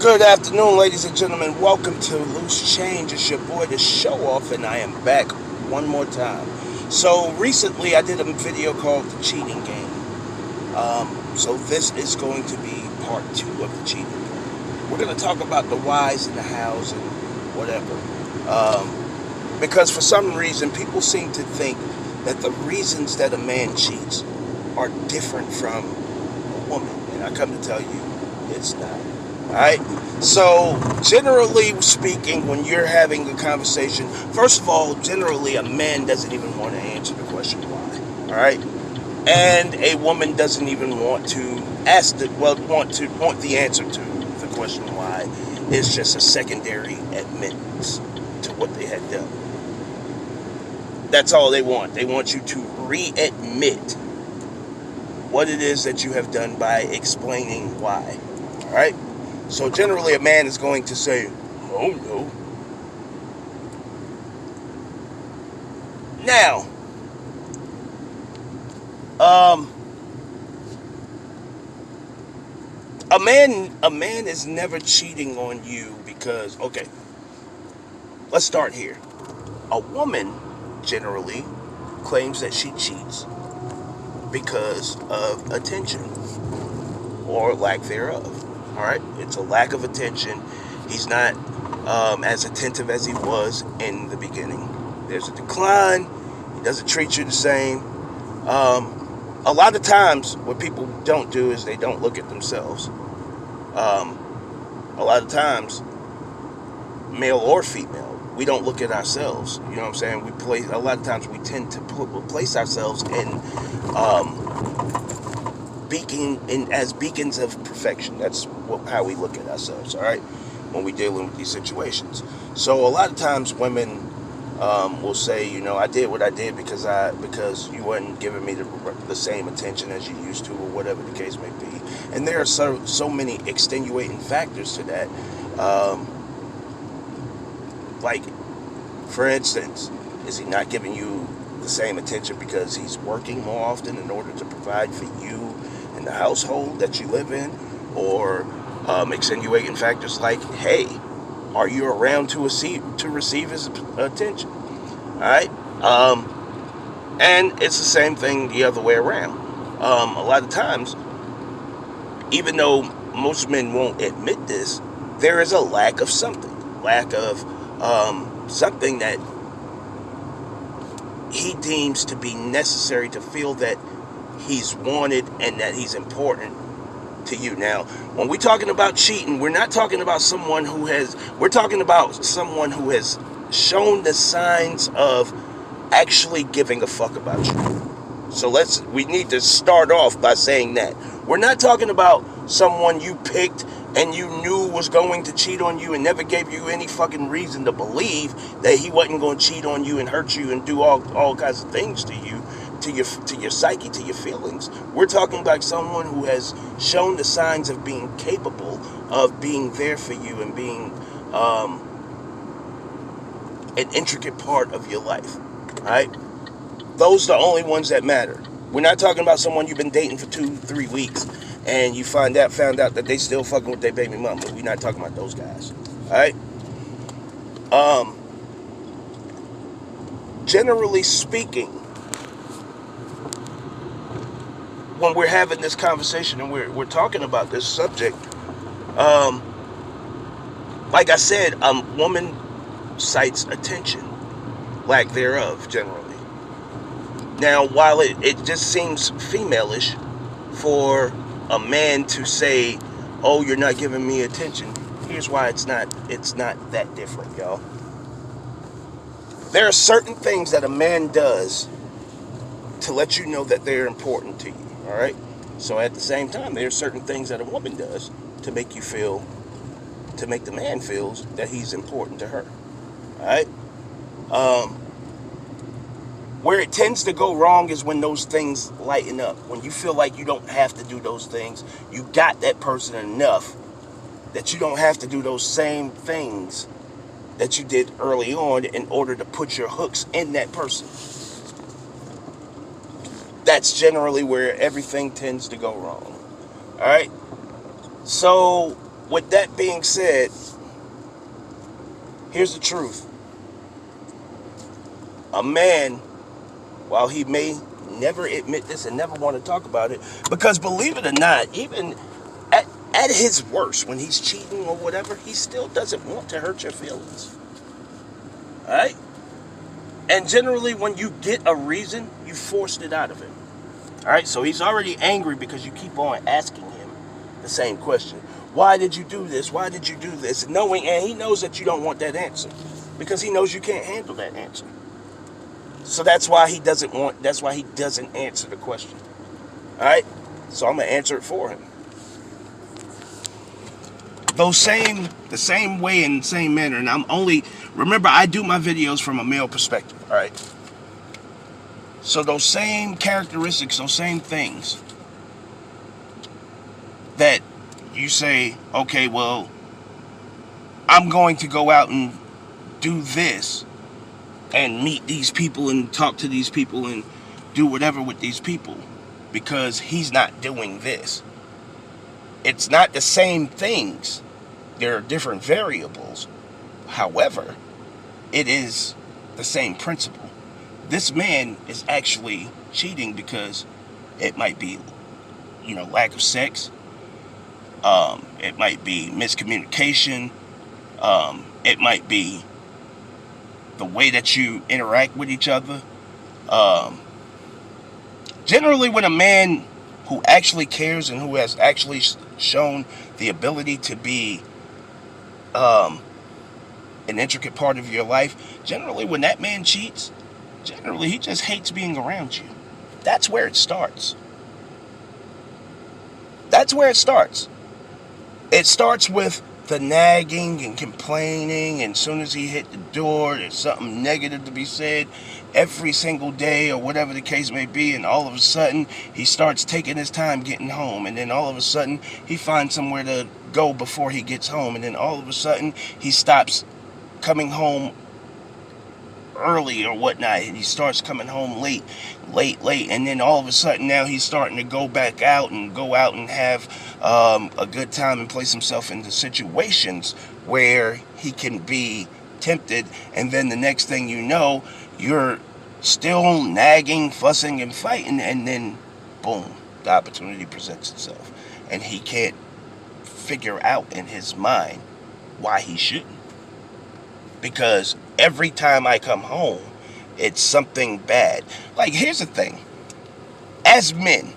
Good afternoon, ladies and gentlemen. Welcome to Loose Change. It's your boy, the Show Off, and I am back one more time. So, recently I did a video called The Cheating Game. So, this is going to be part two of The Cheating Game. We're going to talk about the whys and the hows and whatever. Because for some reason, people seem to think that the reasons that a man cheats are different from a woman. And I come to tell you, it's not. Alright? So, generally speaking, when you're having a conversation, first of all, generally a man doesn't even want to answer the question why. Alright? And a woman doesn't even want to ask want the answer to the question why. It's just a secondary admittance to what they had done. That's all they want. They want you to readmit what it is that you have done by explaining why. Alright? So generally a man is going to say, oh no. Now, a man is never cheating on you because, okay, let's start here. A woman generally claims that she cheats because of attention or lack thereof. All right, it's a lack of attention. He's not as attentive as he was in the beginning. There's a decline. He doesn't treat you the same. A lot of times, what people don't do is they don't look at themselves. A lot of times, male or female, we don't look at ourselves. You know what I'm saying? A lot of times we tend to place ourselves in as beacons of perfection. That's how we look at ourselves, all right, when we're dealing with these situations. So a lot of times women will say, you know, I did what I did because you weren't giving me the same attention as you used to, or whatever the case may be. And there are so many extenuating factors to that. Like, for instance, is he not giving you the same attention because he's working more often in order to provide for you and the household that you live in? Or extenuating factors like, hey, are you around to receive his attention? All right? And it's the same thing the other way around. A lot of times, even though most men won't admit this, there is a lack of something. Lack of something that he deems to be necessary to feel that he's wanted and that he's important to you. Now, when we're talking about cheating, we're not talking about we're talking about someone who has shown the signs of actually giving a fuck about you. So we need to start off by saying that. We're not talking about someone you picked and you knew was going to cheat on you and never gave you any fucking reason to believe that he wasn't going to cheat on you and hurt you and do all kinds of things to you, to your psyche, to your feelings. We're talking about someone who has shown the signs of being capable of being there for you and being an intricate part of your life. All right? Those are the only ones that matter. We're not talking about someone you've been dating for 2-3 weeks and you found out that they still fucking with their baby mama. We're not talking about those guys. Alright? Generally speaking, when we're having this conversation and we're talking about this subject, like I said, woman cites attention, lack thereof, generally. Now, while it just seems female-ish for a man to say, oh, you're not giving me attention, here's why it's not that different, y'all. There are certain things that a man does to let you know that they're important to you, all right? So at the same time, there are certain things that a woman does to make the man feels that he's important to her, all right? Where it tends to go wrong is when those things lighten up. When you feel like you don't have to do those things, you got that person enough that you don't have to do those same things that you did early on in order to put your hooks in that person. That's generally where everything tends to go wrong. All right? So with that being said, here's the truth. A man, while he may never admit this and never want to talk about it, because believe it or not, even at his worst, when he's cheating or whatever, he still doesn't want to hurt your feelings. Alright? And generally, when you get a reason, you forced it out of him. Alright? So he's already angry because you keep on asking him the same question. Why did you do this? Why did you do this? And he knows that you don't want that answer, because he knows you can't handle that answer. So that's why he doesn't answer the question. Alright? So I'm going to answer it for him. The same way and same manner, and remember, I do my videos from a male perspective, alright? So those same characteristics, those same things that you say, okay, well, I'm going to go out and do this and meet these people and talk to these people and do whatever with these people because he's not doing this. It's not the same things. There are different variables. However, it is the same principle. This man is actually cheating because it might be, lack of sex. It might be miscommunication. It might be the way that you interact with each other. Generally, when a man who actually cares and who has actually shown the ability to be an intricate part of your life, generally when that man cheats, generally he just hates being around you. That's where it starts. That's where it starts. It starts with the nagging and complaining, and as soon as he hit the door, there's something negative to be said every single day or whatever the case may be, and all of a sudden he starts taking his time getting home, and then all of a sudden he finds somewhere to go before he gets home, and then all of a sudden he stops coming home early or whatnot, and he starts coming home late, and then all of a sudden now he's starting to go out and have a good time and place himself into situations where he can be tempted, and then the next thing you know, you're still nagging, fussing, and fighting, and then boom, the opportunity presents itself, and he can't figure out in his mind why he shouldn't. Because every time I come home, it's something bad. Like, here's the thing. As men,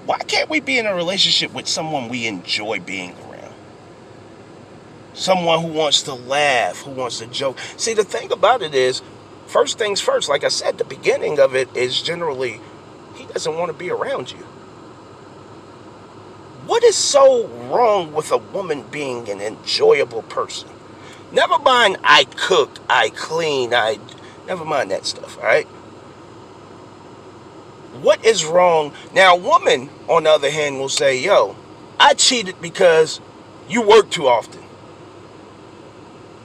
why can't we be in a relationship with someone we enjoy being around? Someone who wants to laugh, who wants to joke. See, the thing about it is, first things first, like I said, the beginning of it is generally, he doesn't want to be around you. What is so wrong with a woman being an enjoyable person? Never mind I cook, I clean, never mind that stuff, alright? What is wrong? Now, a woman, on the other hand, will say, yo, I cheated because you work too often.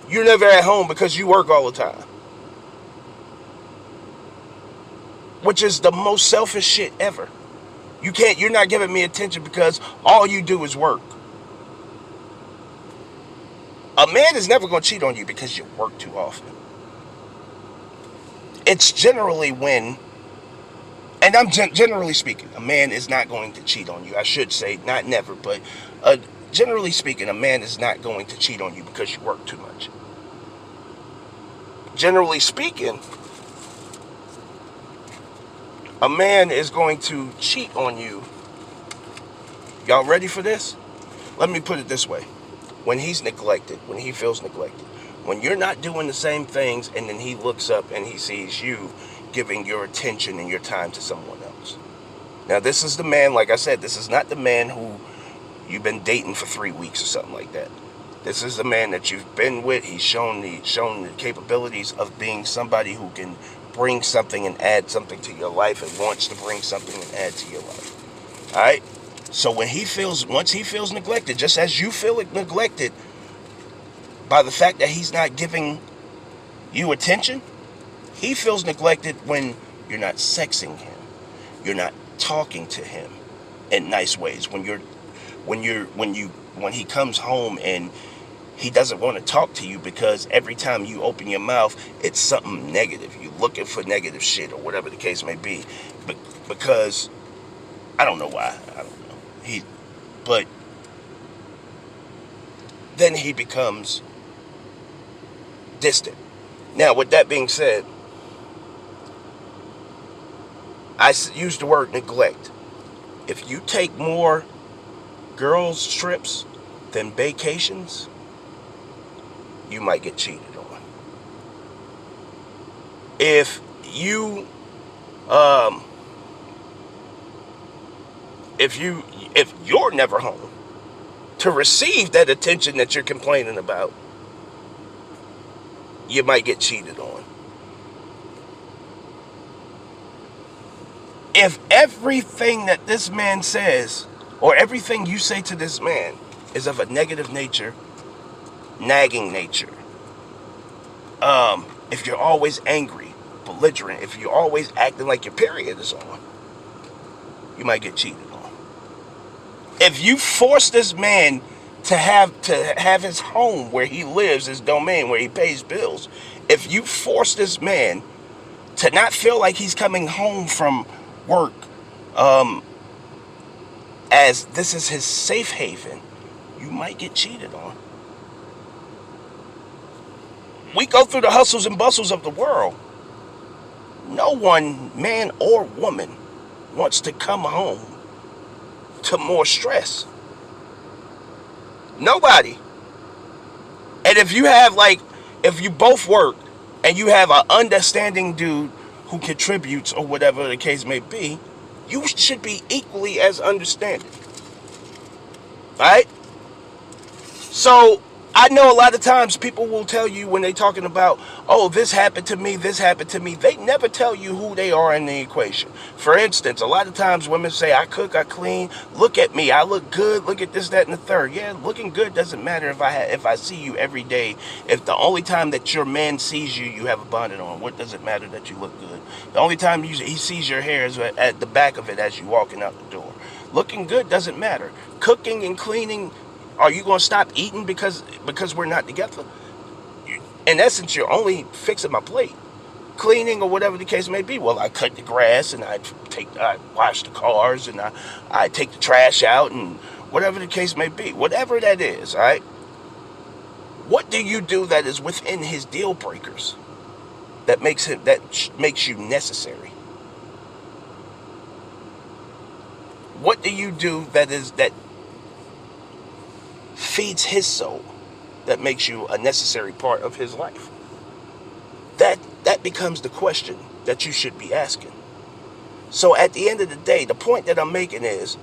You're never at home because you work all the time. Which is the most selfish shit ever. You're not giving me attention because all you do is work. A man is never going to cheat on you because you work too often. It's generally when, and I'm generally speaking, a man is not going to cheat on you. I should say, not never, but generally speaking, a man is not going to cheat on you because you work too much. Generally speaking, a man is going to cheat on you. Y'all ready for this? Let me put it this way. When he's neglected, when he feels neglected, when you're not doing the same things, and then he looks up and he sees you giving your attention and your time to someone else. Now, this is the man, like I said, this is not the man who you've been dating for 3 weeks or something like that. This is the man that you've been with. He's shown the capabilities of being somebody who can bring something and add something to your life, and wants to bring something and add to your life. All right? So once he feels neglected, just as you feel neglected by the fact that he's not giving you attention, he feels neglected when you're not sexing him. You're not talking to him in nice ways. When you're when he comes home and he doesn't want to talk to you because every time you open your mouth, it's something negative. You're looking for negative shit or whatever the case may be. But because I don't know why. I don't know. But then he becomes distant. Now, with that being said, I use the word neglect. If you take more girls' trips than vacations, you might get cheated on. If you, if you're never home to receive that attention that you're complaining about, you might get cheated on. If everything that this man says, or everything you say to this man, is of a negative nature, nagging nature, if you're always angry, belligerent, if you're always acting like your period is on, you might get cheated on. If you force this man to have his home where he lives, his domain where he pays bills, if you force this man to not feel like he's coming home from work, as this is his safe haven, you might get cheated on. We go through the hustles and bustles of the world. No one, man or woman, wants to come home to more stress. Nobody. And if you both work and you have an understanding dude who contributes or whatever the case may be, you should be equally as understanding. Right? So, I know a lot of times people will tell you when they're talking about, oh, this happened to me, they never tell you who they are in the equation. For instance, a lot of times women say, I cook, I clean, look at me, I look good, look at this, that, and the third. Yeah, looking good doesn't matter if I see you every day. If the only time that your man sees you, you have a bonnet on, what does it matter that you look good? The only time he sees your hair is at the back of it as you're walking out the door. Looking good doesn't matter. Cooking and cleaning, are you going to stop eating because we're not together? In essence, you're only fixing my plate. Cleaning or whatever the case may be. Well, I cut the grass and I wash the cars and I take the trash out and whatever the case may be. Whatever that is, all right? What do you do that is within his deal breakers that makes you necessary? What do you do that feeds his soul, that makes you a necessary part of his life? That becomes the question that you should be asking. So at the end of the day, the point that I'm making is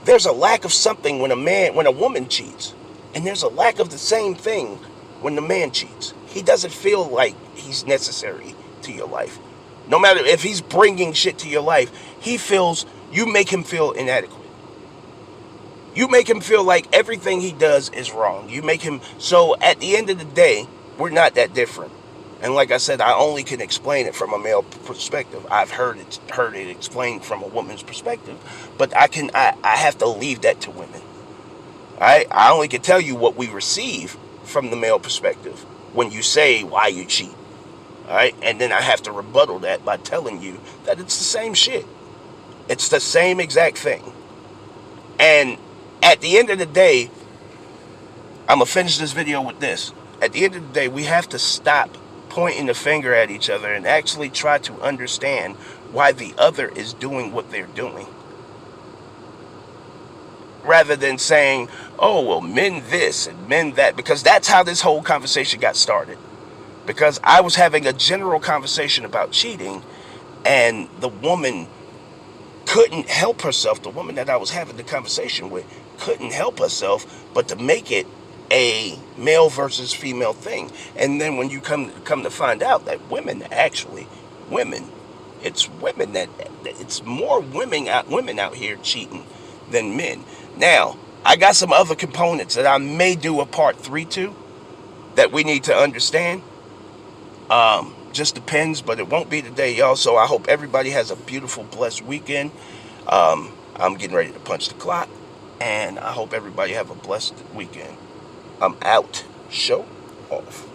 there's a lack of something when a woman cheats, and there's a lack of the same thing when the man cheats. He doesn't feel like he's necessary to your life. No matter if he's bringing shit to your life, you make him feel inadequate. You make him feel like everything he does is wrong. So at the end of the day, we're not that different. And like I said, I only can explain it from a male perspective. I've heard it explained from a woman's perspective, but I have to leave that to women. Alright? I only can tell you what we receive from the male perspective when you say why you cheat. Alright? And then I have to rebuttal that by telling you that it's the same shit. It's the same exact thing. And at the end of the day, I'm going to finish this video with this. At the end of the day, we have to stop pointing the finger at each other and actually try to understand why the other is doing what they're doing. Rather than saying, oh, well, men this and men that. Because that's how this whole conversation got started. Because I was having a general conversation about cheating, and the woman couldn't help herself. The woman that I was having the conversation with couldn't help herself but to make it a male versus female thing. And then when you come to find out that it's more women out here cheating than men. Now, I got some other components that I may do a part 3 to that we need to understand. Just depends, but it won't be today, y'all. So I hope everybody has a beautiful, blessed weekend. I'm getting ready to punch the clock. And I hope everybody have a blessed weekend. I'm out. Show off.